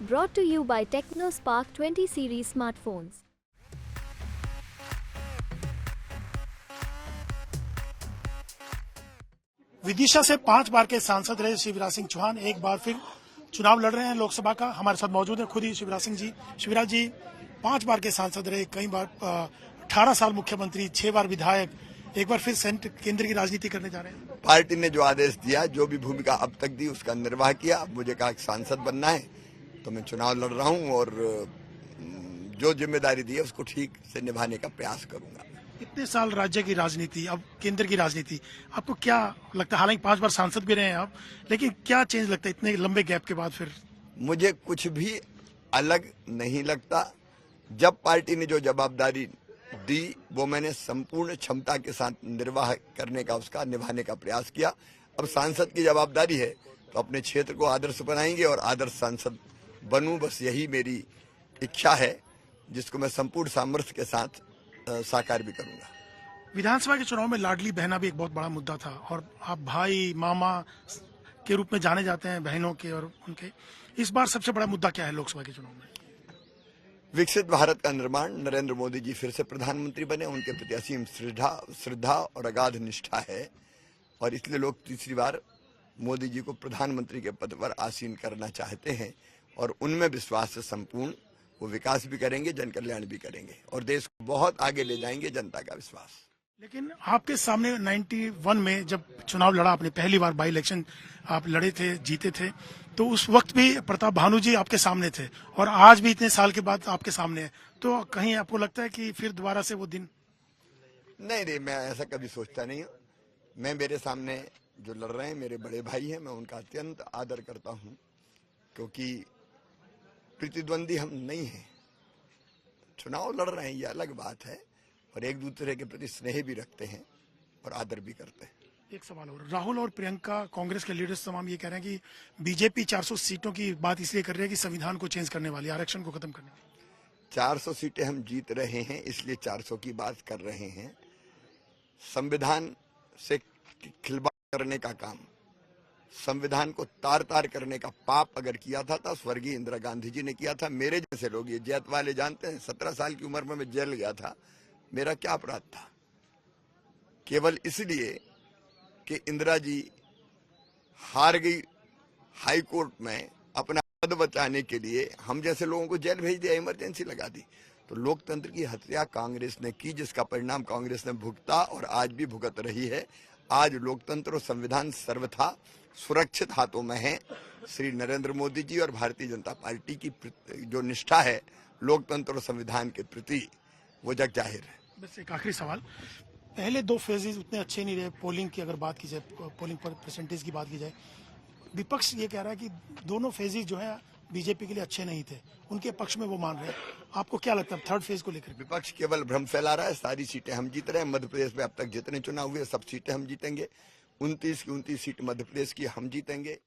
Brought to you by TechnoSpark 20 series smartphones. Vidisha से 5 बार के सांसद रहे शिवराज सिंह चौहान एक बार फिर चुनाव लड़ रहे हैं लोकसभा का। हमारे साथ मौजूद है खुद ही शिवराज सिंह जी। शिवराज जी 5 बार के सांसद रहे, कई बार 18 साल मुख्यमंत्री, 6 बार विधायक, एक बार फिर केंद्र की राजनीति करने जा रहे हैं। पार्टी ने जो आदेश दिया, जो भी भूमिका अब तक दी, उसका निर्वाह किया। अब मुझे कहा कि सांसद बनना है तो मैं चुनाव लड़ रहा हूं और जो जिम्मेदारी दी है उसको ठीक से निभाने का प्रयास करूंगा। इतने साल राज्य की राजनीति, अब केंद्र की राजनीति, आपको क्या लगता है? हालांकि 5 बार सांसद भी रहे हैं आप, लेकिन क्या चेंज लगता है इतने लंबे गैप के बाद? फिर मुझे कुछ भी अलग नहीं लगता। जब पार्टी ने जो जवाबदारी दी वो मैंने संपूर्ण क्षमता के साथ निर्वाह करने का, उसका निभाने का प्रयास किया। अब सांसद की जवाबदारी है तो अपने क्षेत्र को आदर्श बनाएंगे और आदर्श सांसद बनूं, बस यही मेरी इच्छा है, जिसको मैं संपूर्ण सामर्थ्य के साथ साकार भी करूंगा। विधानसभा के चुनाव में लाडली बहना भी एक बहुत बड़ा मुद्दा था और आप भाई मामा के रूप में जाने जाते हैं बहनों के और उनके। इस बार सबसे बड़ा मुद्दा क्या है लोकसभा के चुनाव में? विकसित भारत का निर्माण। नरेंद्र मोदी जी फिर से प्रधानमंत्री बने, उनके प्रति असीम श्रद्धा और अगाध निष्ठा है और इसलिए लोग तीसरी बार मोदी जी को प्रधानमंत्री के पद पर आसीन करना चाहते हैं और उनमें विश्वास से संपूर्ण वो विकास भी करेंगे, जन कल्याण भी करेंगे और देश को बहुत आगे ले जाएंगे, जनता का विश्वास। लेकिन आपके सामने 91 में जब चुनाव लड़ा, आपने पहली बार बाई इलेक्शन आप लड़े थे, जीते थे, तो उस वक्त भी प्रताप भानु जी आपके सामने थे और आज भी इतने साल के बाद आपके सामने है, तो कहीं आपको लगता है कि फिर दोबारा से वो दिन? नहीं, मैं ऐसा कभी सोचता नहीं हूँ। मैं, मेरे सामने जो लड़ रहे हैं मेरे बड़े भाई हैं, मैं उनका अत्यंत आदर करता हूँ क्योंकि प्रतिद्वंदी हम नहीं हैं। चुनाव लड़ रहे हैं ये अलग बात है और एक दूसरे के प्रति स्नेह भी रखते हैं और आदर भी करते हैं। एक सवाल और, राहुल और प्रियंका कांग्रेस के लीडर्स तमाम ये कह रहे हैं कि बीजेपी 400 सीटों की बात इसलिए कर रही है कि संविधान को चेंज करने वाली, आरक्षण को खत्म करने वाली। 400 सीटें हम जीत रहे हैं इसलिए 400 की बात कर रहे हैं। संविधान से खिलवाड़ करने का काम, संविधान को तार तार करने का पाप अगर किया था स्वर्गीय इंदिरा गांधी जी ने किया था। मेरे जैसे लोग, ये जैत वाले जानते हैं, 17 साल की उम्र में मैं जेल गया था। मेरा क्या अपराध था? केवल इसलिए कि इंदिरा जी हार गई हाई कोर्ट में, अपना पद बचाने के लिए हम जैसे लोगों को जेल भेज दिया, इमरजेंसी लगा दी। तो लोकतंत्र की हत्या कांग्रेस ने की, जिसका परिणाम कांग्रेस ने भुगता और आज भी भुगत रही है। आज लोकतंत्र और संविधान सर्वथा सुरक्षित हाथों में है। श्री नरेंद्र मोदी जी और भारतीय जनता पार्टी की जो निष्ठा है लोकतंत्र और संविधान के प्रति, वो जग जाहिर है। बस एक आखिरी सवाल, पहले 2 फेजेस उतने अच्छे नहीं रहे पोलिंग की, अगर बात की जाए, पोलिंग परसेंटेज की बात की जाए, विपक्ष ये कह रहा है कि दोनों फेजेस जो है बीजेपी के लिए अच्छे नहीं थे, उनके पक्ष में वो मान रहे हैं। आपको क्या लगता है थर्ड फेज को लेकर? विपक्ष केवल भ्रम फैला रहा है। सारी सीटें हम जीत रहे हैं। मध्य प्रदेश में अब तक जितने चुनाव हुए सब सीटें हम जीतेंगे। 29 की 29 सीट मध्य प्रदेश की हम जीतेंगे।